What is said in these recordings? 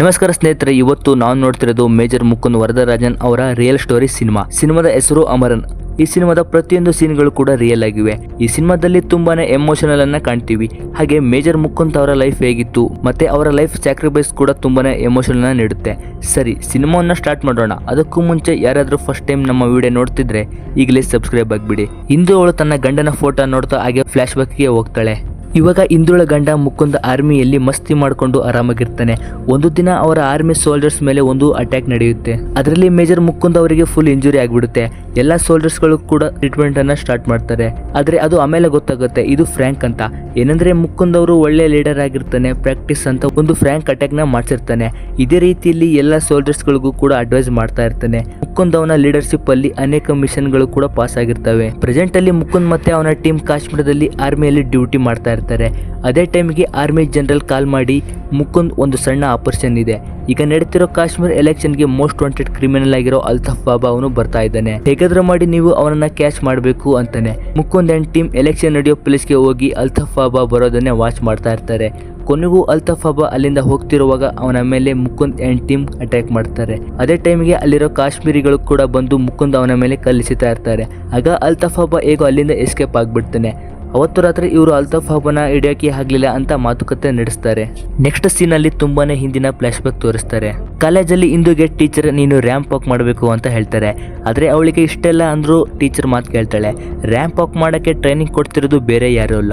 ನಮಸ್ಕಾರ ಸ್ನೇಹಿತರೆ, ಇವತ್ತು ನಾವು ನೋಡ್ತಿರೋದು ಮೇಜರ್ ಮುಕುಂದ್ ವರದರಾಜನ್ ಅವರ ರಿಯಲ್ ಸ್ಟೋರಿ ಸಿನಿಮಾದ ಹೆಸರು ಅಮರನ್. ಈ ಸಿನಿಮಾದ ಪ್ರತಿಯೊಂದು ಸೀನ್ಗಳು ಕೂಡ ರಿಯಲ್ ಆಗಿವೆ. ಈ ಸಿನಿಮಾದಲ್ಲಿ ತುಂಬಾನೇ ಎಮೋಷನಲ್ ಅನ್ನ ಕಾಣ್ತೀವಿ. ಹಾಗೆ ಮೇಜರ್ ಮುಕುಂದ್ ಅವರ ಲೈಫ್ ಹೇಗಿತ್ತು ಮತ್ತೆ ಅವರ ಲೈಫ್ ಸ್ಯಾಕ್ರಿಫೈಸ್ ಕೂಡ ತುಂಬಾನೇ ಎಮೋಷನಲ್ ಅನ್ನ ನೀಡುತ್ತೆ. ಸರಿ, ಸಿನಿಮಾವನ್ನ ಸ್ಟಾರ್ಟ್ ಮಾಡೋಣ. ಅದಕ್ಕೂ ಮುಂಚೆ ಯಾರಾದ್ರೂ ಫಸ್ಟ್ ಟೈಮ್ ನಮ್ಮ ವಿಡಿಯೋ ನೋಡ್ತಿದ್ರೆ ಈಗಲೇ ಸಬ್ಸ್ಕ್ರೈಬ್ ಆಗಿಬಿಡಿ. ಇಂದು ಅವಳು ತನ್ನ ಗಂಡನ ಫೋಟೋ ನೋಡ್ತಾ ಹಾಗೆ ಫ್ಲಾಶ್ ಬ್ಯಾಕ್ಗೆ ಹೋಗ್ತಾಳೆ. ಇವಾಗ ಇಂದುಳ ಗಂಡ ಮುಕುಂದ್ ಆರ್ಮಿಯಲ್ಲಿ ಮಸ್ತಿ ಮಾಡಿಕೊಂಡು ಆರಾಮಾಗಿರ್ತಾನೆ. ಒಂದು ದಿನ ಅವರ ಆರ್ಮಿ ಸೋಲ್ಜರ್ಸ್ ಮೇಲೆ ಒಂದು ಅಟ್ಯಾಕ್ ನಡೆಯುತ್ತೆ. ಅದರಲ್ಲಿ ಮೇಜರ್ ಮುಕುಂದ್ ಅವರಿಗೆ ಫುಲ್ ಇಂಜುರಿ ಆಗಿಬಿಡುತ್ತೆ. ಎಲ್ಲಾ ಸೋಲ್ಜರ್ಸ್ ಗಳು ಕೂಡ ಟ್ರೀಟ್ಮೆಂಟ್ ಅನ್ನ ಸ್ಟಾರ್ಟ್ ಮಾಡ್ತಾರೆ. ಆದ್ರೆ ಅದು ಆಮೇಲೆ ಗೊತ್ತಾಗುತ್ತೆ ಇದು ಫ್ರ್ಯಾಂಕ್ ಅಂತ. ಏನಂದ್ರೆ ಮುಕುಂದ್ ಅವರು ಒಳ್ಳೆ ಲೀಡರ್ ಆಗಿರ್ತಾನೆ. ಪ್ರಾಕ್ಟೀಸ್ ಅಂತ ಒಂದು ಫ್ರ್ಯಾಂಕ್ ಅಟ್ಯಾಕ್ ನ ಮಾಡ್ಸಿರ್ತಾನೆ. ಇದೇ ರೀತಿಯಲ್ಲಿ ಎಲ್ಲಾ ಸೋಲ್ಜರ್ಸ್ ಗಳಿಗೂ ಕೂಡ ಅಡ್ವೈಸ್ ಮಾಡ್ತಾ ಇರ್ತಾನೆ. ಮುಕುಂದ್ ಅವನ ಲೀಡರ್ಶಿಪ್ ಅಲ್ಲಿ ಅನೇಕ ಮಿಷನ್ ಗಳು ಕೂಡ ಪಾಸ್ ಆಗಿರ್ತವೆ. ಪ್ರೆಸೆಂಟ್ ಅಲ್ಲಿ ಮುಕುಂದ್ ಮತ್ತೆ ಅವನ ಟೀಮ್ ಕಾಶ್ಮೀರದಲ್ಲಿ ಆರ್ಮಿಯಲ್ಲಿ ಡ್ಯೂಟಿ ಮಾಡ್ತಾ ಇರ್ತಾರೆ. ಅದೇ ಟೈಮ್ಗೆ ಆರ್ಮಿ ಜನರಲ್ ಕಾಲ್ ಮಾಡಿ, ಮುಕುಂದ್ ಒಂದು ಸಣ್ಣ ಆಪರೇಷನ್ ಇದೆ. ಈಗ ನಡೀತಿರೋ ಕಾಶ್ಮೀರ್ ಎಲೆಕ್ಷನ್ಗೆ ಮೋಸ್ಟ್ ವಾಂಟೆಡ್ ಕ್ರಿಮಿನಲ್ ಆಗಿರೋ ಅಲ್ತಾಫ್ ಬಾಬಾ ಅವನು ಬರ್ತಾ ಇದ್ದಾನೆ. ಹೇಗಾದ್ರೂ ಮಾಡಿ ನೀವು ಅವನನ್ನ ಕ್ಯಾಚ್ ಮಾಡಬೇಕು ಅಂತಾನೆ. ಮುಕುಂದ್ ಅಂಡ್ ಟೀಮ್ ಎಲೆಕ್ಷನ್ ನಡೆಯೋ ಪ್ಲೇಸ್ಗೆ ಹೋಗಿ ಅಲ್ತಾಫ್ ಬಾಬಾ ಬರೋದನ್ನೇ ವಾಚ್ ಮಾಡ್ತಾ ಇರ್ತಾರೆ. ಕೊನೆಗೂ ಅಲ್ತಾಫ್ ಬಾಬಾ ಅಲ್ಲಿಂದ ಹೋಗ್ತಿರುವಾಗ ಅವನ ಮೇಲೆ ಮುಕುಂದ್ ಅಂಡ್ ಟೀಮ್ ಅಟ್ಯಾಕ್ ಮಾಡ್ತಾರೆ. ಅದೇ ಟೈಮ್ಗೆ ಅಲ್ಲಿರೋ ಕಾಶ್ಮೀರಿಗಳು ಕೂಡ ಬಂದು ಮುಕುಂದ್ ಅವನ ಮೇಲೆ ಕಲ್ಲಿಸಿತಾ ಇರ್ತಾರೆ. ಆಗ ಅಲ್ತಾಫ್ ಬಾಬಾ ಹೇಗೋ ಅಲ್ಲಿಂದ ಎಸ್ಕೇಪ್ ಆಗ್ಬಿಡ್ತಾನೆ. ಅವತ್ತು ರಾತ್ರಿ ಇವರು ಅಲ್ತಾಫ್ ಬಾಬಾನ ಹಿಡಿಯೋಕೆ ಆಗ್ಲಿಲ್ಲ ಅಂತ ಮಾತುಕತೆ ನಡೆಸ್ತಾರೆ. ನೆಕ್ಸ್ಟ್ ಸೀನ್ ಅಲ್ಲಿ ತುಂಬಾನೇ ಹಿಂದಿನ ಫ್ಲಾಶ್ ಬ್ಯಾಕ್ ತೋರಿಸ್ತಾರೆ. ಕಾಲೇಜಲ್ಲಿ ಇಂದುಗೆ ಟೀಚರ್ ನೀನು ರ್ಯಾಂಪ್ ವಾಕ್ ಮಾಡಬೇಕು ಅಂತ ಹೇಳ್ತಾರೆ. ಆದ್ರೆ ಅವಳಿಗೆ ಇಷ್ಟೆಲ್ಲ ಅಂದ್ರೂ ಟೀಚರ್ ಮಾತು ಕೇಳ್ತಾಳೆ. ರ್ಯಾಂಪ್ ವಾಕ್ ಮಾಡಕ್ಕೆ ಟ್ರೈನಿಂಗ್ ಕೊಡ್ತಿರೋದು ಬೇರೆ ಯಾರು ಅಲ್ಲ,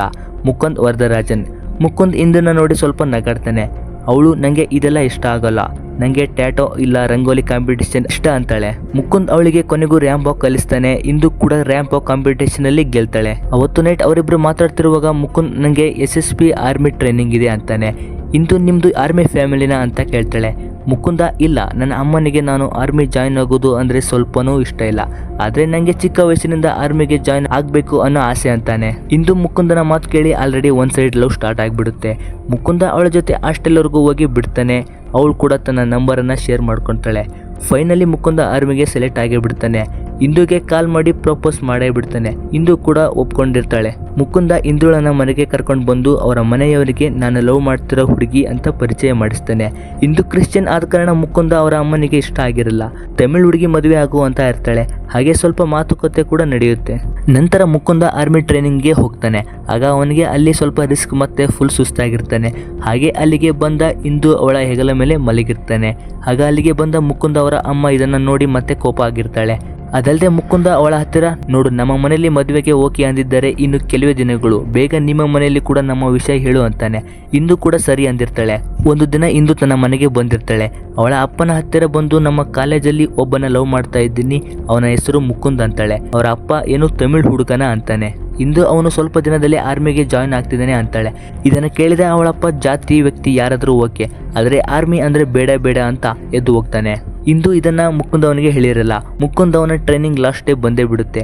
ಮುಕುಂದ್ ವರದರಾಜನ್. ಮುಕುಂದ್ ಇಂದನ್ನ ನೋಡಿ ಸ್ವಲ್ಪ ನಗಾಡ್ತಾನೆ. ಅವಳು ನಂಗೆ ಇದೆಲ್ಲ ಇಷ್ಟ ಆಗಲ್ಲ, ನಂಗೆ ಟ್ಯಾಟೋ ಇಲ್ಲ ರಂಗೋಲಿ ಕಾಂಪಿಟೇಷನ್ ಇಷ್ಟ ಅಂತಾಳೆ. ಮುಕುಂದ್ ಅವಳಿಗೆ ಕೊನೆಗೂ ರ್ಯಾಂಪ್ ವಾಕ್ ಕಲಿಸ್ತಾನೆ. ಇಂದು ಕೂಡ ರ್ಯಾಂಪ್ ವಾಕ್ ಕಾಂಪಿಟೇಷನ್ ಅಲ್ಲಿ ಗೆಲ್ತಾಳೆ. ಅವತ್ತು ನೈಟ್ ಅವರಿಬ್ರು ಮಾತಾಡ್ತಿರುವಾಗ ಮುಕುಂದ್ ನಂಗೆ SSB ಆರ್ಮಿ ಟ್ರೈನಿಂಗ್ ಇದೆ ಅಂತಾನೆ. ಇಂದು ನಿಮ್ದು ಆರ್ಮಿ ಫ್ಯಾಮಿಲಿನ ಅಂತ ಕೇಳ್ತಾಳೆ. ಮುಕುಂದ ಇಲ್ಲ, ನನ್ನ ಅಮ್ಮನಿಗೆ ನಾನು ಆರ್ಮಿ ಜಾಯಿನ್ ಆಗೋದು ಅಂದ್ರೆ ಸ್ವಲ್ಪನೂ ಇಷ್ಟ ಇಲ್ಲ. ಆದ್ರೆ ನಂಗೆ ಚಿಕ್ಕ ವಯಸ್ಸಿನಿಂದ ಆರ್ಮಿಗೆ ಜಾಯಿನ್ ಆಗ್ಬೇಕು ಅನ್ನೋ ಆಸೆ ಅಂತಾನೆ. ಇಂದು ಮುಕುಂದನ ಮಾತು ಕೇಳಿ already one side love start ಆಗ್ಬಿಡುತ್ತೆ. ಮುಕುಂದ ಅವಳ ಜೊತೆ ಹಾಸ್ಟೆಲ್ವರೆಗೂ ಹೋಗಿ ಬಿಡ್ತಾನೆ. ಅವಳು ಕೂಡ ತನ್ನ ನಂಬರನ್ನು ಶೇರ್ ಮಾಡ್ಕೊತಾಳೆ. ಫೈನಲಿ ಮುಕುಂದ ಆರ್ಮಿಗೆ ಸೆಲೆಕ್ಟ್ ಆಗೇ ಬಿಡ್ತಾನೆ. ಇಂದುಗೆ ಕಾಲ್ ಮಾಡಿ ಪ್ರಪೋಸ್ ಮಾಡೇ ಬಿಡ್ತಾನೆ. ಇಂದು ಕೂಡ ಒಪ್ಕೊಂಡಿರ್ತಾಳೆ. ಮುಕುಂದ ಇಂದುಳನ್ನ ಮನೆಗೆ ಕರ್ಕೊಂಡು ಬಂದು ಅವರ ಮನೆಯವರಿಗೆ ನಾನು ಲವ್ ಮಾಡ್ತಿರೋ ಹುಡುಗಿ ಅಂತ ಪರಿಚಯ ಮಾಡಿಸ್ತಾನೆ. ಇಂದು ಕ್ರಿಶ್ಚಿಯನ್ ಆದ ಕಾರಣ ಮುಕುಂದ ಅವರ ಅಮ್ಮನಿಗೆ ಇಷ್ಟ ಆಗಿರಲ್ಲ. ತಮಿಳ್ ಹುಡುಗಿ ಮದುವೆ ಆಗು ಅಂತ ಇರ್ತಾಳೆ. ಹಾಗೆ ಸ್ವಲ್ಪ ಮಾತುಕತೆ ಕೂಡ ನಡೆಯುತ್ತೆ. ನಂತರ ಮುಕುಂದ ಆರ್ಮಿ ಟ್ರೈನಿಂಗ್ಗೆ ಹೋಗ್ತಾನೆ. ಆಗ ಅವನಿಗೆ ಅಲ್ಲಿ ಸ್ವಲ್ಪ ರಿಸ್ಕ್ ಮತ್ತೆ ಫುಲ್ ಸುಸ್ತಾಗಿರ್ತಾನೆ. ಹಾಗೆ ಅಲ್ಲಿಗೆ ಬಂದ ಇಂದು ಅವಳ ಹೆಗಲ ಮೇಲೆ ಮಲಗಿರ್ತಾನೆ. ಆಗ ಅಲ್ಲಿಗೆ ಬಂದ ಮುಕುಂದ ಅವರ ಅಮ್ಮ ಇದನ್ನ ನೋಡಿ ಮತ್ತೆ ಕೋಪ ಆಗಿರ್ತಾಳೆ. ಅದಲ್ಲದೆ ಮುಕುಂದ ಅವಳ ಹತ್ತಿರ, ನೋಡು ನಮ್ಮ ಮನೆಯಲ್ಲಿ ಮದುವೆಗೆ ಓಕೆ ಅಂದಿದ್ದಾರೆ, ಇನ್ನು ಕೆಲವೇ ದಿನಗಳು, ಬೇಗ ನಿಮ್ಮ ಮನೆಯಲ್ಲಿ ಕೂಡ ನಮ್ಮ ವಿಷಯ ಹೇಳು ಅಂತಾನೆ. ಇಂದು ಕೂಡ ಸರಿ ಅಂದಿರ್ತಾಳೆ. ಒಂದು ದಿನ ಇಂದು ತನ್ನ ಮನೆಗೆ ಬಂದಿರ್ತಾಳೆ. ಅವಳ ಅಪ್ಪನ ಹತ್ತಿರ ಬಂದು ನಮ್ಮ ಕಾಲೇಜಲ್ಲಿ ಒಬ್ಬನ ಲವ್ ಮಾಡ್ತಾ ಇದ್ದೀನಿ, ಅವನ ಹೆಸರು ಮುಕುಂದ್ ಅಂತಾಳೆ. ಅವರ ಅಪ್ಪ ಏನು ತಮಿಳ್ ಹುಡುಗನ ಅಂತಾನೆ. ಇಂದು ಅವನು ಸ್ವಲ್ಪ ದಿನದಲ್ಲಿ ಆರ್ಮಿಗೆ ಜಾಯಿನ್ ಆಗ್ತಿದ್ದಾನೆ ಅಂತಾಳೆ. ಇದನ್ನು ಕೇಳಿದ ಅವಳಪ್ಪ ಜಾತಿ ವ್ಯಕ್ತಿ ಯಾರಾದರೂ ಓಕೆ, ಆದರೆ ಆರ್ಮಿ ಅಂದ್ರೆ ಬೇಡ ಬೇಡ ಅಂತ ಎದ್ದು ಹೋಗ್ತಾನೆ. ಇಂದು ಇದನ್ನ ಮುಕುಂದ್ ಅವನಿಗೆ ಹೇಳಿರಲ್ಲ. ಮುಕುಂದ್ ಅವನ ಟ್ರೈನಿಂಗ್ ಲಾಸ್ಟ್ ಡೇ ಬಂದೇ ಬಿಡುತ್ತೆ.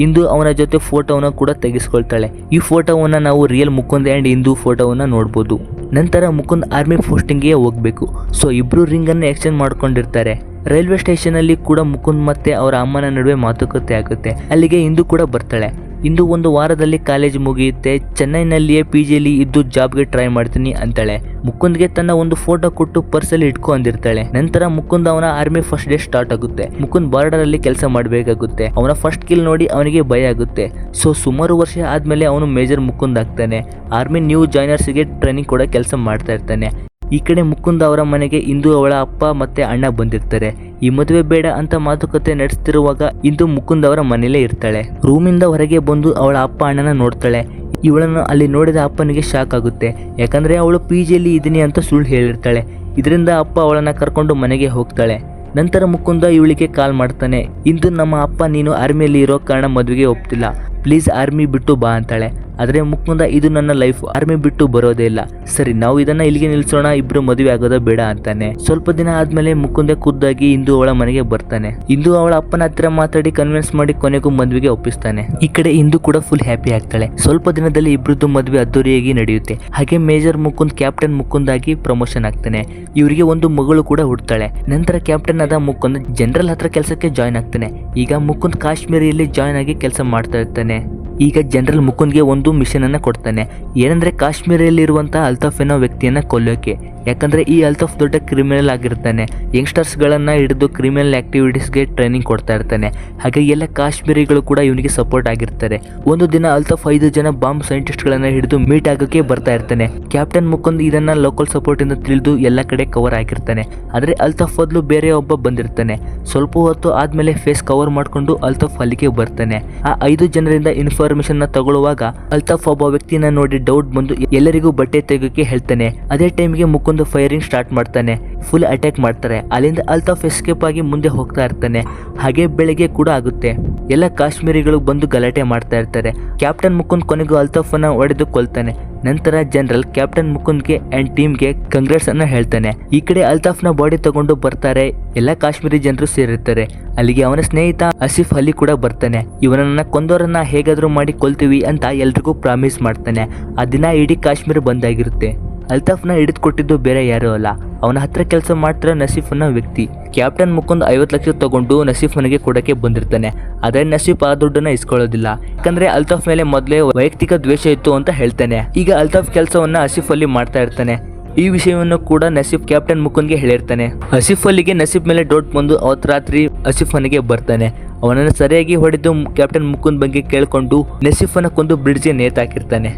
ಇಂದು ಅವನ ಜೊತೆ ಫೋಟೋವನ್ನ ಕೂಡ ತೆಗೆಸ್ಕೊಳ್ತಾಳೆ. ಈ ಫೋಟೋವನ್ನ ನಾವು ರಿಯಲ್ ಮುಕುಂದ್ ಆ್ಯಂಡ್ ಇಂದು ಫೋಟೋವನ್ನ ನೋಡ್ಬೋದು. ನಂತರ ಮುಕುಂದ್ ಆರ್ಮಿ ಪೋಸ್ಟಿಂಗ್ಗೆ ಹೋಗ್ಬೇಕು. ಸೊ ಇಬ್ರು ರಿಂಗ್ ಅನ್ನು ಎಕ್ಸ್ಚೇಂಜ್ ಮಾಡ್ಕೊಂಡಿರ್ತಾರೆ. ರೈಲ್ವೆ ಸ್ಟೇಷನ್ ಅಲ್ಲಿ ಕೂಡ ಮುಕುಂದ್ ಮತ್ತೆ ಅವರ ಅಮ್ಮನ ನಡುವೆ ಮಾತುಕತೆ ಆಗುತ್ತೆ. ಅಲ್ಲಿಗೆ ಇಂದು ಕೂಡ ಬರ್ತಾಳೆ. ಇಂದು ಒಂದು ವಾರದಲ್ಲಿ ಕಾಲೇಜ್ ಮುಗಿಯುತ್ತೆ, ಚೆನ್ನೈನಲ್ಲಿಯೇ PGಯಲ್ಲಿ ಇದ್ದು ಜಾಬ್ಗೆ ಟ್ರೈ ಮಾಡ್ತೀನಿ ಅಂತಾಳೆ. ಮುಕುಂದ್ಗೆ ತನ್ನ ಒಂದು ಫೋಟೋ ಕೊಟ್ಟು ಪರ್ಸಲ್ಲಿ ಇಟ್ಕೊ ಅಂದಿರ್ತಾಳೆ. ನಂತರ ಮುಕುಂದ್ ಅವನ ಆರ್ಮಿ ಫಸ್ಟ್ ಡೇ ಸ್ಟಾರ್ಟ್ ಆಗುತ್ತೆ. ಮುಕುಂದ್ ಬಾರ್ಡರ್ ಅಲ್ಲಿ ಕೆಲಸ ಮಾಡಬೇಕಾಗುತ್ತೆ. ಅವನ ಫಸ್ಟ್ ಕಿಲ್ ನೋಡಿ ಅವನಿಗೆ ಭಯ ಆಗುತ್ತೆ. ಸೊ ಸುಮಾರು ವರ್ಷ ಆದ್ಮೇಲೆ ಅವನು ಮೇಜರ್ ಮುಕುಂದ್ ಆಗ್ತಾನೆ. ಆರ್ಮಿ ನ್ಯೂ ಜಾಯ್ನರ್ಸ್ಗೆ ಟ್ರೈನಿಂಗ್ ಕೂಡ ಕೆಲಸ ಮಾಡ್ತಾ ಇರ್ತಾನೆ. ಈ ಕಡೆ ಮುಕುಂದ್ ಅವರ ಮನೆಗೆ ಇಂದು ಅವಳ ಅಪ್ಪ ಮತ್ತೆ ಅಣ್ಣ ಬಂದಿರ್ತಾರೆ. ಈ ಮದುವೆ ಬೇಡ ಅಂತ ಮಾತುಕತೆ ನಡೆಸ್ತಿರುವಾಗ ಇಂದು ಮುಕುಂದ್ ಅವರ ಮನೇಲೇ ಇರ್ತಾಳೆ. ರೂಮಿಂದ ಹೊರಗೆ ಬಂದು ಅವಳ ಅಪ್ಪ ಅಣ್ಣನ ನೋಡ್ತಾಳೆ. ಇವಳನ್ನು ಅಲ್ಲಿ ನೋಡಿದ ಅಪ್ಪನಿಗೆ ಶಾಕ್ ಆಗುತ್ತೆ. ಯಾಕಂದ್ರೆ ಅವಳು PGಯಲ್ಲಿ ಇದೀನಿ ಅಂತ ಸುಳ್ಳು ಹೇಳಿರ್ತಾಳೆ. ಇದರಿಂದ ಅಪ್ಪ ಅವಳನ್ನ ಕರ್ಕೊಂಡು ಮನೆಗೆ ಹೋಗ್ತಾಳೆ. ನಂತರ ಮುಕುಂದ ಇವಳಿಗೆ ಕಾಲ್ ಮಾಡ್ತಾನೆ. ಇಂದು ನಮ್ಮ ಅಪ್ಪ ನೀನು ಆರ್ಮಿಯಲ್ಲಿ ಇರೋ ಕಾರಣ ಮದುವೆಗೆ ಒಪ್ತಿಲ್ಲ, ಪ್ಲೀಸ್ ಆರ್ಮಿ ಬಿಟ್ಟು ಬಾ ಅಂತಾಳೆ. ಆದರೆ ಮುಕುಂದ ಇದು ನನ್ನ ಲೈಫ್, ಆರ್ಮಿ ಬಿಟ್ಟು ಬರೋದೇ ಇಲ್ಲ, ಸರಿ ನಾವು ಇದನ್ನ ಇಲ್ಲಿಗೆ ನಿಲ್ಸೋಣ, ಇಬ್ರು ಮದುವೆ ಆಗೋದ ಬೇಡ ಅಂತಾನೆ. ಸ್ವಲ್ಪ ದಿನ ಆದ್ಮೇಲೆ ಮುಕುಂದ ಖುದ್ದಾಗಿ ಇಂದು ಅವಳ ಮನೆಗೆ ಬರ್ತಾನೆ. ಇಂದು ಅವಳ ಅಪ್ಪನ ಹತ್ತಿರ ಮಾತಾಡಿ ಕನ್ವಿನ್ಸ್ ಮಾಡಿ ಕೊನೆಗೂ ಮದುವೆಗೆ ಒಪ್ಪಿಸ್ತಾನೆ. ಈ ಕಡೆ ಇಂದು ಕೂಡ ಫುಲ್ ಹ್ಯಾಪಿ ಆಗ್ತಾಳೆ. ಸ್ವಲ್ಪ ದಿನದಲ್ಲಿ ಇಬ್ರದ್ದು ಮದುವೆ ಅದ್ದೂರಿಯಾಗಿ ನಡೆಯುತ್ತೆ. ಹಾಗೆ ಮೇಜರ್ ಮುಕುಂದ್ ಕ್ಯಾಪ್ಟನ್ ಮುಕುಂದ್ ಆಗಿ ಪ್ರಮೋಷನ್ ಆಗ್ತಾನೆ. ಇವರಿಗೆ ಒಂದು ಮಗಳು ಕೂಡ ಹುಡ್ತಾಳೆ. ನಂತರ ಕ್ಯಾಪ್ಟನ್ ಆದ ಮುಕುಂದ್ ಜನರಲ್ ಹತ್ರ ಕೆಲಸಕ್ಕೆ ಜಾಯ್ನ್ ಆಗ್ತಾನೆ. ಈಗ ಮುಕುಂದ್ ಕಾಶ್ಮೀರಿಯಲ್ಲಿ ಜಾಯ್ನ್ ಆಗಿ ಕೆಲಸ ಮಾಡ್ತಾ ಇರ್ತಾನೆ. ಈಗ ಜನರಲ್ ಮುಕುಂದ್ಗೆ ಒಂದು ಮಿಷನ್ ಅನ್ನ ಕೊಡ್ತಾನೆ. ಏನಂದ್ರೆ ಕಾಶ್ಮೀರದಲ್ಲಿರುವಂತಹ ಅಲ್ತಾಫ್ ಅನ್ನೋ ವ್ಯಕ್ತಿಯನ್ನ ಕೊಲ್ಲೋಕೆ. ಯಾಕಂದ್ರೆ ಈ ಅಲ್ತಾಫ್ ದೊಡ್ಡ ಕ್ರಿಮಿನಲ್ ಆಗಿರ್ತಾನೆ. ಯಂಗ್ಸ್ಟರ್ಸ್ ಗಳನ್ನ ಹಿಡಿದು ಕ್ರಿಮಿನಲ್ ಆಕ್ಟಿವಿಟೀಸ್ಗೆ ಟ್ರೈನಿಂಗ್ ಕೊಡ್ತಾ ಇರ್ತಾನೆ. ಹಾಗೆ ಎಲ್ಲ ಕಾಶ್ಮೀರಿಗಳು ಕೂಡ ಇವನಿಗೆ ಸಪೋರ್ಟ್ ಆಗಿರ್ತಾರೆ. ಒಂದು ದಿನ ಅಲ್ತಾಫ್ 5 ಜನ ಬಾಂಬ್ ಸೈಂಟಿಸ್ಟ್ ಗಳನ್ನ ಹಿಡಿದು ಮೀಟ್ ಆಗೋಕೆ ಬರ್ತಾ ಇರ್ತಾನೆ. ಕ್ಯಾಪ್ಟನ್ ಮುಕುಂದ್ ಇದನ್ನ ಲೋಕಲ್ ಸಪೋರ್ಟ್ ಇಂದ ತಿಳಿದು ಎಲ್ಲ ಕಡೆ ಕವರ್ ಆಗಿರ್ತಾನೆ. ಆದ್ರೆ ಅಲ್ತಾಫ್ ಬದಲು ಬೇರೆ ಒಬ್ಬ ಬಂದಿರ್ತಾನೆ. ಸ್ವಲ್ಪ ಹೊತ್ತು ಆದ್ಮೇಲೆ ಫೇಸ್ ಕವರ್ ಮಾಡ್ಕೊಂಡು ಅಲ್ತಾಫ್ ಅಲ್ಲಿಗೆ ಬರ್ತಾನೆ. ಆ 5 ಜನರಿಂದ ಇನ್ಫಾರ್ಮೇಶನ್ ನ ತಗೊಳ್ಳುವಾಗ ಅಲ್ತಾಫ್ ಒಬ್ಬ ವ್ಯಕ್ತಿನ ನೋಡಿ ಡೌಟ್ ಬಂದು ಎಲ್ಲರಿಗೂ ಬಟ್ಟೆ ತೆಗೋಕೆ ಹೇಳ್ತಾನೆ. ಅದೇ ಟೈಮ್ಗೆ ಮುಕುಂದ್ ಫೈರಿಂಗ್ ಸ್ಟಾರ್ಟ್ ಮಾಡ್ತಾನೆ. ಫುಲ್ ಅಟ್ಯಾಕ್ ಮಾಡ್ತಾರೆ. ಅಲ್ಲಿಂದ ಅಲ್ತಾಫ್ ಎಸ್ಕೇಪ್ ಆಗಿ ಮುಂದೆ ಹೋಗ್ತಾ ಇರ್ತಾನೆ. ಹಾಗೆ ಬೆಳಗ್ಗೆ ಕೂಡ ಆಗುತ್ತೆ. ಎಲ್ಲ ಕಾಶ್ಮೀರಿಗಳು ಬಂದು ಗಲಾಟೆ ಮಾಡ್ತಾ ಇರ್ತಾರೆ. ಕ್ಯಾಪ್ಟನ್ ಮುಕುಂದ್ ಕೊನೆಗೂ ಅಲ್ತಾಫ್ ಅನ್ನ ಹೊಡೆದು ಕೊಲ್ತಾನೆ. ನಂತರ ಜನರಲ್ ಕ್ಯಾಪ್ಟನ್ ಮುಕುಂದ್ಗೆ ಅಂಡ್ ಟೀಮ್ಗೆ ಕಂಗ್ರಾಟ್ಸ್ ಅನ್ನ ಹೇಳ್ತಾನೆ. ಈ ಕಡೆ ಅಲ್ತಾಫ್ ನ ಬಾಡಿ ತಗೊಂಡು ಬರ್ತಾರೆ. ಎಲ್ಲ ಕಾಶ್ಮೀರಿ ಜನರು ಸೇರಿರ್ತಾರೆ. ಅಲ್ಲಿಗೆ ಅವನ ಸ್ನೇಹಿತ ಆಸಿಫ್ ಅಲಿ ಕೂಡ ಬರ್ತಾನೆ. ಇವನನ್ನ ಕೊಂದವರನ್ನ ಹೇಗಾದ್ರೂ ಮಾಡಿ ಕೊಲ್ತೀವಿ ಅಂತ ಎಲ್ರಿಗೂ ಪ್ರಾಮಿಸ್ ಮಾಡ್ತಾನೆ. ಆ ದಿನ ಇಡೀ ಕಾಶ್ಮೀರ ಬಂದಾಗಿರುತ್ತೆ. ಅಲ್ತಾಫ್ನ ಹಿಡಿದು ಕೊಟ್ಟಿದ್ದು ಬೇರೆ ಯಾರೂ ಅಲ್ಲ, ಅವನ ಹತ್ರ ಕೆಲಸ ಮಾಡ್ತಿರೋ ನಸೀಫ್ ಅನ್ನೋ ವ್ಯಕ್ತಿ. ಕ್ಯಾಪ್ಟನ್ ಮುಕುಂದ್ 50 ಲಕ್ಷ ತಗೊಂಡು ನಸೀಫ್ ಮನೆಗೆ ಕೊಡಕ್ಕೆ ಬಂದಿರ್ತಾನೆ. ಆದ್ರೆ ನಸೀಫ್ ಆ ದುಡ್ಡನ್ನ ಇಸ್ಕೊಳ್ಳೋದಿಲ್ಲ. ಯಾಕಂದ್ರೆ ಅಲ್ತಾಫ್ ಮೇಲೆ ಮೊದಲೇ ವೈಯಕ್ತಿಕ ದ್ವೇಷ ಇತ್ತು ಅಂತ ಹೇಳ್ತಾನೆ. ಈಗ ಅಲ್ತಾಫ್ ಕೆಲಸವನ್ನ ಆಸಿಫ್ ಅಲಿ ಮಾಡ್ತಾ ಇರ್ತಾನೆ. ಈ ವಿಷಯವನ್ನು ಕೂಡ ನಸೀಫ್ ಕ್ಯಾಪ್ಟನ್ ಮುಕುಂದ್ಗೆ ಹೇಳಿರ್ತಾನೆ. ಆಸಿಫ್ ಅಲಿಗೆ ನಸೀಫ್ ಮೇಲೆ ಡೌಟ್ ಬಂದು ಅವತ್ತು ರಾತ್ರಿ ಆಸಿಫ್ ಮನೆಗೆ ಬರ್ತಾನೆ. ಅವನನ್ನು ಸರಿಯಾಗಿ ಹೊಡೆದು ಕ್ಯಾಪ್ಟನ್ ಮುಕುಂದ್ ಬಗ್ಗೆ ಕೇಳ್ಕೊಂಡು ನಸೀಫ್ ಅನ್ನ ಕೊಂದು ಬ್ರಿಡ್ಜ್ಗೆ ನೇತಾಕಿರ್ತಾನೆ.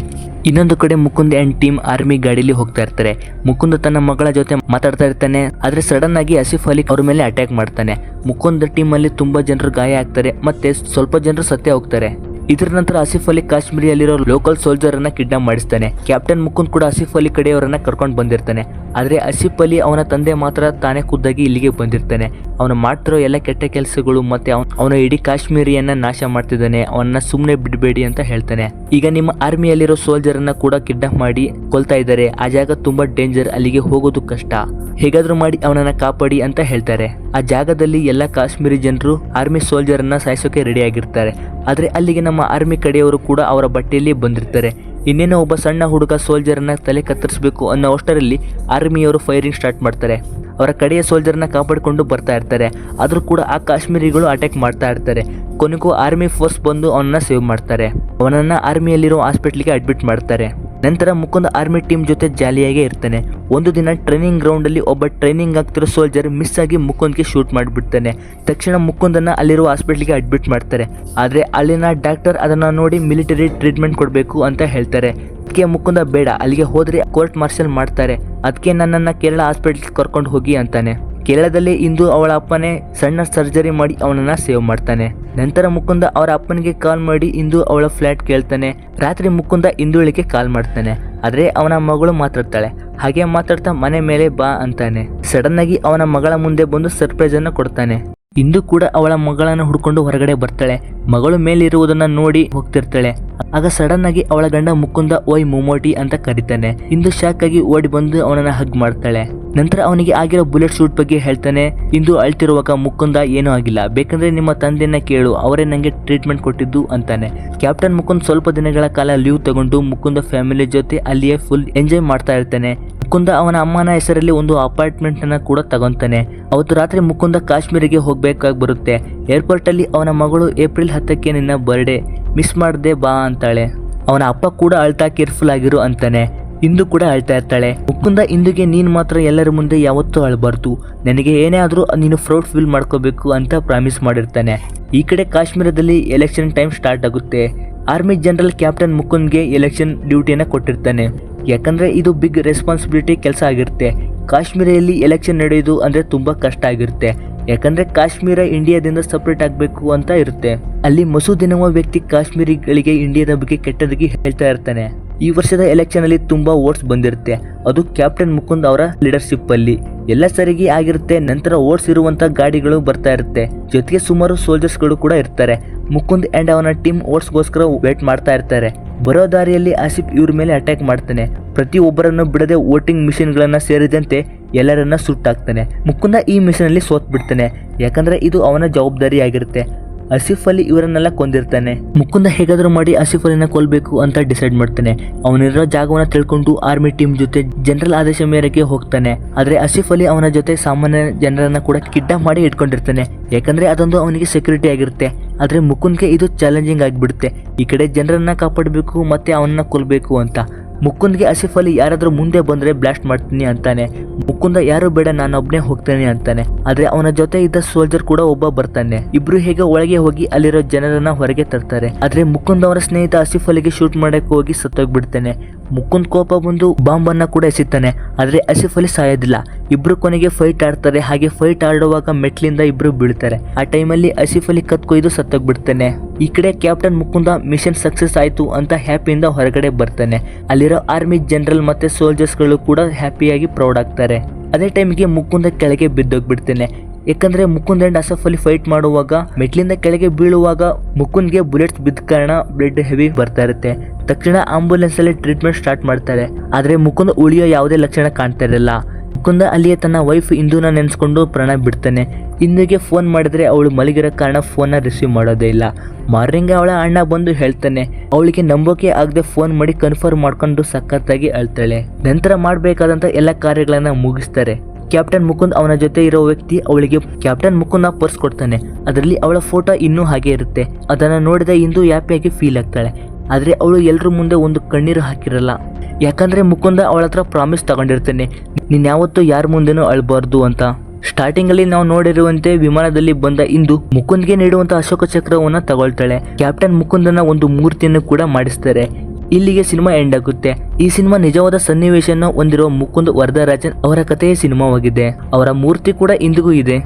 ಇನ್ನೊಂದು ಕಡೆ ಮುಕುಂದ್ ಅಂಡ್ ಟೀಮ್ ಆರ್ಮಿ ಗಾಡಿಲಿ ಹೋಗ್ತಾ ಇರ್ತಾರೆ. ಮುಕುಂದ್ ತನ್ನ ಮಗಳ ಜೊತೆ ಮಾತಾಡ್ತಾ ಇರ್ತಾನೆ. ಆದ್ರೆ ಸಡನ್ ಆಗಿ ಆಸಿಫ್ ಅಲಿ ಅವ್ರ ಮೇಲೆ ಅಟ್ಯಾಕ್ ಮಾಡ್ತಾನೆ. ಮುಕುಂದ್ ಟೀಮ್ ಅಲ್ಲಿ ತುಂಬಾ ಜನರು ಗಾಯ ಆಗ್ತಾರೆ. ಮತ್ತೆ ಸ್ವಲ್ಪ ಜನರು ಸತ್ತೇ ಹೋಗ್ತಾರೆ. ಇದರ ನಂತರ ಆಸಿಫ್ ಅಲಿ ಕಾಶ್ಮೀರಿಯಲ್ಲಿರೋ ಲೋಕಲ್ ಸೋಲ್ಜರ್ ಅನ್ನ ಕಿಡ್ನಾಪ್ ಮಾಡಿಸ್ತಾನೆ. ಕ್ಯಾಪ್ಟನ್ ಮುಕುಂದ್ ಕೂಡ ಆಸಿಫ್ ಅಲಿ ಕಡೆಯವರನ್ನ ಕರ್ಕೊಂಡು ಬಂದಿರ್ತಾನೆ. ಆದ್ರೆ ಆಸಿಫ್ ಅಲಿ ಅವನ ತಂದೆ ಮಾತ್ರ ತಾನೇ ಖುದ್ದಾಗಿ ಇಲ್ಲಿಗೆ ಬಂದಿರ್ತಾನೆ. ಅವನು ಮಾಡ್ತಿರೋ ಎಲ್ಲ ಕೆಟ್ಟ ಕೆಲಸಗಳು ಮತ್ತೆ ಅವನ ಇಡೀ ಕಾಶ್ಮೀರಿಯನ್ನ ನಾಶ ಮಾಡ್ತಿದ್ದಾನೆ. ಅವನ್ನ ಸುಮ್ಮನೆ ಬಿಡಬೇಡಿ ಅಂತ ಹೇಳ್ತಾನೆ. ಈಗ ನಿಮ್ಮ ಆರ್ಮಿಯಲ್ಲಿರೋ ಸೋಲ್ಜರ್ ಅನ್ನ ಕೂಡ ಕಿಡ್ನಾಪ್ ಮಾಡಿ ಕೊಲ್ತಾ ಇದ್ದಾರೆ. ಆ ಜಾಗ ತುಂಬಾ ಡೇಂಜರ್, ಅಲ್ಲಿಗೆ ಹೋಗೋದು ಕಷ್ಟ. ಹೇಗಾದ್ರೂ ಮಾಡಿ ಅವನನ್ನ ಕಾಪಾಡಿ ಅಂತ ಹೇಳ್ತಾರೆ. ಆ ಜಾಗದಲ್ಲಿ ಎಲ್ಲ ಕಾಶ್ಮೀರಿ ಜನರು ಆರ್ಮಿ ಸೋಲ್ಜರ್ ಅನ್ನ ಸಾಯಿಸೋಕೆ ರೆಡಿ ಆಗಿರ್ತಾರೆ. ಆದ್ರೆ ಅಲ್ಲಿಗೆ ನಮ್ಮ ಆರ್ಮಿ ಕಡೆಯವರು ಕೂಡ ಅವರ ಬಟ್ಟೆಯಲ್ಲಿ ಬಂದಿರ್ತಾರೆ. ಇನ್ನೇನೋ ಒಬ್ಬ ಸಣ್ಣ ಹುಡುಗ ಸೋಲ್ಜರ್ನ ತಲೆ ಕತ್ತರಿಸಬೇಕು ಅನ್ನೋ ಅಷ್ಟರಲ್ಲಿ ಆರ್ಮಿಯವರು ಫೈರಿಂಗ್ ಸ್ಟಾರ್ಟ್ ಮಾಡ್ತಾರೆ. ಅವರ ಕಡೆಯ ಸೋಲ್ಜರ್ನ ಕಾಪಾಡಿಕೊಂಡು ಬರ್ತಾ ಇರ್ತಾರೆ. ಆದರೂ ಕೂಡ ಆ ಕಾಶ್ಮೀರಿಗಳು ಅಟ್ಯಾಕ್ ಮಾಡ್ತಾ ಇರ್ತಾರೆ. ಕೊನೆಗೂ ಆರ್ಮಿ ಫೋರ್ಸ್ ಬಂದು ಅವನನ್ನ ಸೇವ್ ಮಾಡ್ತಾರೆ. ಅವನನ್ನ ಆರ್ಮಿಯಲ್ಲಿರೋ ಹಾಸ್ಪಿಟ್ಲಿಗೆ ಅಡ್ಮಿಟ್ ಮಾಡ್ತಾರೆ. ನಂತರ ಮುಕುಂದ್ ಆರ್ಮಿ ಟೀಮ್ ಜೊತೆ ಜಾಲಿಯಾಗೇ ಇರ್ತಾನೆ. ಒಂದು ದಿನ ಟ್ರೈನಿಂಗ್ ಗ್ರೌಂಡ್ ಅಲ್ಲಿ ಒಬ್ಬ ಟ್ರೈನಿಂಗ್ ಆಗ್ತಿರೋ ಸೋಲ್ಜರ್ ಮಿಸ್ ಆಗಿ ಮುಕುಂದ್ಗೆ ಶೂಟ್ ಮಾಡಿಬಿಡ್ತಾನೆ. ತಕ್ಷಣ ಮುಕುಂದನ್ನ ಅಲ್ಲಿರುವ ಹಾಸ್ಪಿಟ್ಲಿಗೆ ಅಡ್ಮಿಟ್ ಮಾಡ್ತಾರೆ. ಆದ್ರೆ ಅಲ್ಲಿನ ಡಾಕ್ಟರ್ ಅದನ್ನ ನೋಡಿ ಮಿಲಿಟರಿ ಟ್ರೀಟ್ಮೆಂಟ್ ಕೊಡಬೇಕು ಅಂತ ಹೇಳ್ತಾರೆ. ಅದಕ್ಕೆ ಮುಕುಂದ ಬೇಡ, ಅಲ್ಲಿಗೆ ಹೋದ್ರೆ ಕೋರ್ಟ್ ಮಾರ್ಷಲ್ ಮಾಡ್ತಾರೆ, ಅದಕ್ಕೆ ನನ್ನನ್ನ ಕೇರಳ ಹಾಸ್ಪಿಟಲ್ ಕರ್ಕೊಂಡು ಹೋಗಿ ಅಂತಾನೆ. ಕೇರಳದಲ್ಲಿ ಇಂದು ಅವಳ ಅಪ್ಪನೇ ಸಣ್ಣ ಸರ್ಜರಿ ಮಾಡಿ ಅವನನ್ನ ಸೇವ್ ಮಾಡ್ತಾನೆ. ನಂತರ ಮುಕುಂದ ಅವರ ಅಪ್ಪನಿಗೆ ಕಾಲ್ ಮಾಡಿ ಇಂದು ಅವಳ ಫ್ಲಾಟ್ ಕೇಳ್ತಾನೆ. ರಾತ್ರಿ ಮುಕುಂದ ಇಂದುಳಿಗೆ ಕಾಲ್ ಮಾಡ್ತಾನೆ. ಆದ್ರೆ ಅವನ ಮಗಳು ಮಾತಾಡ್ತಾಳೆ. ಹಾಗೆ ಮಾತಾಡ್ತಾ ಮನೆ ಮೇಲೆ ಬಾ ಅಂತಾನೆ. ಸಡನ್ ಆಗಿ ಅವನ ಮಗಳ ಮುಂದೆ ಬಂದು ಸರ್ಪ್ರೈಸ್ ಅನ್ನ ಕೊಡ್ತಾನೆ. ಇಂದು ಕೂಡ ಅವಳ ಮಗಳನ್ನ ಹುಡ್ಕೊಂಡು ಹೊರಗಡೆ ಬರ್ತಾಳೆ. ಮಗಳು ಮೇಲಿರುವುದನ್ನ ನೋಡಿ ಹೋಗ್ತಿರ್ತಾಳೆ. ಆಗ ಸಡನ್ ಆಗಿ ಅವಳ ಗಂಡ ಮುಕುಂದ ಓಯ್ ಮೊಮೋಟಿ ಅಂತ ಕರೀತಾನೆ. ಇಂದು ಶಾಕ್ ಆಗಿ ಓಡಿ ಬಂದು ಅವನನ್ನ ಹಗ್ ಮಾಡ್ತಾಳೆ. ನಂತರ ಅವನಿಗೆ ಆಗಿರೋ ಬುಲೆಟ್ ಶೂಟ್ ಬಗ್ಗೆ ಹೇಳ್ತಾನೆ. ಇಂದು ಅಳ್ತಿರುವಾಗ ಮುಕುಂದ ಏನೂ ಆಗಿಲ್ಲ, ಬೇಕಂದ್ರೆ ನಿಮ್ಮ ತಂದೆಯನ್ನ ಕೇಳು, ಅವರೇ ನಂಗೆ ಟ್ರೀಟ್ಮೆಂಟ್ ಕೊಟ್ಟಿದ್ದು ಅಂತಾನೆ. ಕ್ಯಾಪ್ಟನ್ ಮುಕುಂದ್ ಸ್ವಲ್ಪ ದಿನಗಳ ಕಾಲ ಲೀವ್ ತಗೊಂಡು ಮುಕುಂದ ಫ್ಯಾಮಿಲಿ ಜೊತೆ ಅಲ್ಲಿಯೇ ಫುಲ್ ಎಂಜಾಯ್ ಮಾಡ್ತಾ ಇರ್ತಾನೆ. ಮುಕುಂದ ಅವನ ಅಮ್ಮನ ಹೆಸರಲ್ಲಿ ಒಂದು ಅಪಾರ್ಟ್ಮೆಂಟ್ ಅನ್ನ ಕೂಡ ತಗೊಂತಾನೆ. ಅವತ್ತು ರಾತ್ರಿ ಮುಕುಂದ ಕಾಶ್ಮೀರಿಗೆ ಹೋಗ್ಬೇಕಾಗಿ ಬರುತ್ತೆ. ಏರ್ಪೋರ್ಟ್ ಅಲ್ಲಿ ಅವನ ಮಗಳು ಏಪ್ರಿಲ್ 10ಕ್ಕೆ ನಿನ್ನ ಬರ್ಡೇ, ಮಿಸ್ ಮಾಡದೆ ಬಾ ಅಂತಾಳೆ. ಅವನ ಅಪ್ಪ ಕೂಡ ಅಳ್ತಾ ಕೇರ್ಫುಲ್ ಆಗಿರು ಅಂತಾನೆ. ಇಂದು ಕೂಡ ಅಳ್ತಾ ಇರ್ತಾಳೆ. ಮುಕುಂದ ಇಂದುಗೆ ನೀನ್ ಮಾತ್ರ ಎಲ್ಲರ ಮುಂದೆ ಯಾವತ್ತೂ ಅಳಬಾರ್ದು, ನನಗೆ ಏನೇ ಆದ್ರೂ ನೀನು ಪ್ರೌಡ್ ಫೀಲ್ ಮಾಡ್ಕೋಬೇಕು ಅಂತ ಪ್ರಾಮಿಸ್ ಮಾಡಿರ್ತಾನೆ. ಈ ಕಡೆ ಕಾಶ್ಮೀರದಲ್ಲಿ ಎಲೆಕ್ಷನ್ ಟೈಮ್ ಸ್ಟಾರ್ಟ್ ಆಗುತ್ತೆ. ಆರ್ಮಿ ಜನರಲ್ ಕ್ಯಾಪ್ಟನ್ ಮುಕುಂದ್ಗೆ ಎಲೆಕ್ಷನ್ ಡ್ಯೂಟಿಯನ್ನ ಕೊಟ್ಟಿರ್ತಾನೆ. ಯಾಕಂದ್ರೆ ಇದು ಬಿಗ್ ರೆಸ್ಪಾನ್ಸಿಬಿಲಿಟಿ ಕೆಲಸ ಆಗಿರುತ್ತೆ. ಕಾಶ್ಮೀರಲ್ಲಿ ಎಲೆಕ್ಷನ್ ನಡೆಯೋದು ಅಂದ್ರೆ ತುಂಬಾ ಕಷ್ಟ ಆಗಿರುತ್ತೆ. ಯಾಕಂದ್ರೆ ಕಾಶ್ಮೀರ ಇಂಡಿಯಾದಿಂದ ಸಪರೇಟ್ ಆಗಬೇಕು ಅಂತ ಇರುತ್ತೆ. ಅಲ್ಲಿ ಮಸೂದ್ ಎನ್ನುವ ವ್ಯಕ್ತಿ ಕಾಶ್ಮೀರಿಗಳಿಗೆ ಇಂಡಿಯಾದ ಬಗ್ಗೆ ಕೆಟ್ಟದಾಗಿ ಹೇಳ್ತಾ ಇರ್ತಾನೆ. ಈ ವರ್ಷದ ಎಲೆಕ್ಷನ್ ಅಲ್ಲಿ ತುಂಬಾ ವೋಟ್ಸ್ ಬಂದಿರುತ್ತೆ. ಅದು ಕ್ಯಾಪ್ಟನ್ ಮುಕುಂದ್ ಅವರ ಲೀಡರ್ಶಿಪ್ ಅಲ್ಲಿ ಎಲ್ಲ ಸರಿಗೆ ಆಗಿರುತ್ತೆ. ನಂತರ ವೋಟ್ಸ್ ಇರುವಂತ ಗಾಡಿಗಳು ಬರ್ತಾ ಇರುತ್ತೆ. ಜೊತೆಗೆ ಸುಮಾರು ಸೋಲ್ಜರ್ಸ್ ಗಳು ಕೂಡ ಇರ್ತಾರೆ. ಮುಕುಂದ್ ಅಂಡ್ ಅವನ ಟೀಮ್ ವೋಟ್ಸ್ಗೋಸ್ಕರ ವೇಟ್ ಮಾಡ್ತಾ ಇರ್ತಾರೆ. ಬರೋ ದಾರಿಯಲ್ಲಿ ಆಸಿಫ್ ಇವ್ರ ಮೇಲೆ ಅಟ್ಯಾಕ್ ಮಾಡ್ತಾನೆ. ಪ್ರತಿ ಒಬ್ಬರನ್ನು ಬಿಡದೆ ವೋಟಿಂಗ್ ಮಿಷನ್ ಗಳನ್ನ ಸೇರಿದಂತೆ ಎಲ್ಲರನ್ನ ಸುಟ್ಟಾಕ್ತಾನೆ. ಮುಕುಂದ ಈ ಮಿಷನ್ ಅಲ್ಲಿ ಸೋತ್ ಬಿಡ್ತಾನೆ. ಯಾಕಂದ್ರೆ ಇದು ಅವನ ಜವಾಬ್ದಾರಿ ಆಗಿರುತ್ತೆ. ಆಸಿಫ್ ಅಲಿ ಇವರನ್ನೆಲ್ಲ ಕೊಂದಿರ್ತಾನೆ. ಮುಕುಂದ ಹೇಗಾದ್ರೂ ಮಾಡಿ ಆಸಿಫ್ ಅಲಿನ ಕೊಲ್ಬೇಕು ಅಂತ ಡಿಸೈಡ್ ಮಾಡ್ತಾನೆ. ಅವನಿರೋ ಜಾಗವನ್ನ ತಿಳ್ಕೊಂಡು ಆರ್ಮಿ ಟೀಮ್ ಜೊತೆ ಜನರಲ್ ಆದೇಶ ಮೇರೆಗೆ ಹೋಗ್ತಾನೆ. ಆದ್ರೆ ಆಸಿಫ್ ಅಲಿ ಅವನ ಜೊತೆ ಸಾಮಾನ್ಯ ಜನರನ್ನ ಕೂಡ ಕಿಡ್ನಾಪ್ ಮಾಡಿ ಇಟ್ಕೊಂಡಿರ್ತಾನೆ, ಯಾಕಂದ್ರೆ ಅದೊಂದು ಅವನಿಗೆ ಸೆಕ್ಯೂರಿಟಿ ಆಗಿರುತ್ತೆ. ಆದ್ರೆ ಮುಕುಂದ್ಗೆ ಇದು ಚಾಲೆಂಜಿಂಗ್ ಆಗಿಬಿಡುತ್ತೆ. ಈ ಕಡೆ ಜನರನ್ನ ಕಾಪಾಡಬೇಕು ಮತ್ತೆ ಅವನನ್ನ ಕೊಲ್ಬೇಕು ಅಂತ. ಮುಕುಂದ್ಗೆ ಆಸಿಫ್ ಅಲಿ ಯಾರಾದ್ರೂ ಮುಂದೆ ಬಂದ್ರೆ ಬ್ಲಾಸ್ಟ್ ಮಾಡ್ತೀನಿ ಅಂತಾನೆ. ಮುಕುಂದ ಯಾರು ಬೇಡ, ನಾನೊಬ್ನೇ ಹೋಗ್ತೇನೆ ಅಂತಾನೆ. ಆದ್ರೆ ಅವನ ಜೊತೆ ಇದ್ದ ಸೋಲ್ಜರ್ ಕೂಡ ಒಬ್ಬ ಬರ್ತಾನೆ. ಇಬ್ರು ಹೇಗೆ ಒಳಗೆ ಹೋಗಿ ಅಲ್ಲಿರೋ ಜನರನ್ನ ಹೊರಗೆ ತರ್ತಾರೆ. ಆದ್ರೆ ಮುಕುಂದ್ ಅವರ ಸ್ನೇಹಿತ ಆಸಿಫ್ ಅಲಿಗೆ ಶೂಟ್ ಮಾಡಕ್ಕೆ ಹೋಗಿ ಸತ್ತೋಗ್ಬಿಡ್ತಾನೆ. ಮುಕುಂದ್ ಕೋಪ ಬಂದು ಬಾಂಬ್ ಅನ್ನ ಕೂಡ ಎಸಿತಾನೆ. ಆದ್ರೆ ಆಸಿಫ್ ಅಲಿ ಸಾಯೋದಿಲ್ಲ. ಇಬ್ರು ಕೊನೆಗೆ ಫೈಟ್ ಆಡ್ತಾರೆ. ಹಾಗೆ ಫೈಟ್ ಆಡುವಾಗ ಮೆಟ್ಲಿಂದ ಇಬ್ರು ಬೀಳ್ತಾರೆ. ಆ ಟೈಮಲ್ಲಿ ಆಸಿಫ್ ಅಲಿ ಕತ್ಕೊಯ್ದು ಸತ್ತೋಗ್ಬಿಡ್ತಾನೆ. ಈ ಕಡೆ ಕ್ಯಾಪ್ಟನ್ ಮುಕುಂದ ಮಿಷನ್ ಸಕ್ಸಸ್ ಆಯ್ತು ಅಂತ ಹ್ಯಾಪಿಯಿಂದ ಹೊರಗಡೆ ಬರ್ತಾನೆ. ಅಲ್ಲಿರೋ ಆರ್ಮಿ ಜನರಲ್ ಮತ್ತೆ ಸೋಲ್ಜರ್ಸ್ ಗಳು ಕೂಡ ಹ್ಯಾಪಿಯಾಗಿ ಪ್ರೌಡ್ ಆಗ್ತಾರೆ. ಅದೇ ಟೈಮ್ಗೆ ಮುಕುಂದ ಕೆಳಗೆ ಬಿದ್ದೋಗ್ಬಿಡ್ತಾನೆ. ಯಾಕಂದ್ರೆ ಮುಕುಂದ್ ಅಂಡ್ ಆಸಿಫ್ ಅಲಿ ಫೈಟ್ ಮಾಡುವಾಗ ಮೆಟ್ಲಿಂದ ಕೆಳಗೆ ಬೀಳುವಾಗ ಮುಕುಂದ್ಗೆ ಬುಲೆಟ್ಸ್ ಬಿದ್ದ ಕಾರಣ ಬ್ಲಡ್ ಹೆವಿ ಬರ್ತಾ ಇರುತ್ತೆ. ತಕ್ಷಣ ಆಂಬುಲೆನ್ಸ್ ಅಲ್ಲಿ ಟ್ರೀಟ್ಮೆಂಟ್ ಸ್ಟಾರ್ಟ್ ಮಾಡ್ತಾರೆ. ಆದ್ರೆ ಮುಕುಂದ್ ಉಳಿಯೋ ಯಾವುದೇ ಲಕ್ಷಣ ಕಾಣ್ತಾ ಇರಲ್ಲ. ಮುಕುಂದ ಅಲ್ಲಿಯೇ ತನ್ನ ವೈಫ್ ಇಂದುನ ನೆನೆಸ್ಕೊಂಡು ಪ್ರಾಣ ಬಿಡ್ತಾನೆ. ಇಂದುಗೆ ಫೋನ್ ಮಾಡಿದ್ರೆ ಅವಳು ಮಲಗಿರೋ ಕಾರಣ ಫೋನ್ನ ರಿಸೀವ್ ಮಾಡೋದೇ ಇಲ್ಲ. ಮಾರ್ನಿಂಗ್ ಅವಳ ಅಣ್ಣ ಬಂದು ಹೇಳ್ತಾನೆ. ಅವಳಿಗೆ ನಂಬೋಕೆ ಆಗದೆ ಫೋನ್ ಮಾಡಿ ಕನ್ಫರ್ಮ್ ಮಾಡ್ಕೊಂಡು ಸಖತ್ತಾಗಿ ಅಳ್ತಾಳೆ. ನಂತರ ಮಾಡಬೇಕಾದಂತ ಎಲ್ಲ ಕಾರ್ಯಗಳನ್ನ ಮುಗಿಸ್ತಾರೆ. ಕ್ಯಾಪ್ಟನ್ ಮುಕುಂದ್ ಅವನ ಜೊತೆ ಇರೋ ವ್ಯಕ್ತಿ ಅವಳಿಗೆ ಕ್ಯಾಪ್ಟನ್ ಮುಕುಂದ್ ಪರ್ಸ್ ಕೊಡ್ತಾನೆ. ಅದರಲ್ಲಿ ಅವಳ ಫೋಟೋ ಇನ್ನೂ ಹಾಗೆ ಇರುತ್ತೆ. ಅದನ್ನ ನೋಡಿದ ಇಂದು ಹ್ಯಾಪಿಯಾಗಿ ಫೀಲ್ ಆಗ್ತಾಳೆ. ಆದ್ರೆ ಅವಳು ಎಲ್ಲರ ಮುಂದೆ ಒಂದು ಕಣ್ಣೀರು ಹಾಕಿರಲ್ಲ. ಯಾಕಂದ್ರೆ ಮುಕುಂದ ಅವಳ ಹತ್ರ ಪ್ರಾಮಿಸ್ ತಗೊಂಡಿರ್ತಾನೆ, ನೀನ್ ಯಾವತ್ತೂ ಯಾರ ಮುಂದೆನೂ ಅಳ್ಬಾರ್ದು ಅಂತ. ಸ್ಟಾರ್ಟಿಂಗ್ ಅಲ್ಲಿ ನಾವು ನೋಡಿರುವಂತೆ ವಿಮಾನದಲ್ಲಿ ಬಂದ ಇಂದು ಮುಕುಂದ್ಗೆ ನೀಡುವಂತ ಅಶೋಕ ಚಕ್ರವನ್ನ ತಗೊಳ್ತಾಳೆ. ಕ್ಯಾಪ್ಟನ್ ಮುಕುಂದನ ಒಂದು ಮೂರ್ತಿಯನ್ನು ಕೂಡ ಮಾಡಿಸ್ತಾರೆ. ಇಲ್ಲಿಗೆ ಸಿನಿಮಾ ಎಂಡ್ ಆಗುತ್ತೆ. ಈ ಸಿನಿಮಾ ನಿಜವಾದ ಸನ್ನಿವೇಶನ ಹೊಂದಿರುವ ಮುಕುಂದ್ ವರದರಾಜನ್ ಅವರ ಕಥೆಯ ಸಿನಿಮಾವಾಗಿದೆ. ಅವರ ಮೂರ್ತಿ ಕೂಡ ಇಂದಿಗೂ ಇದೆ.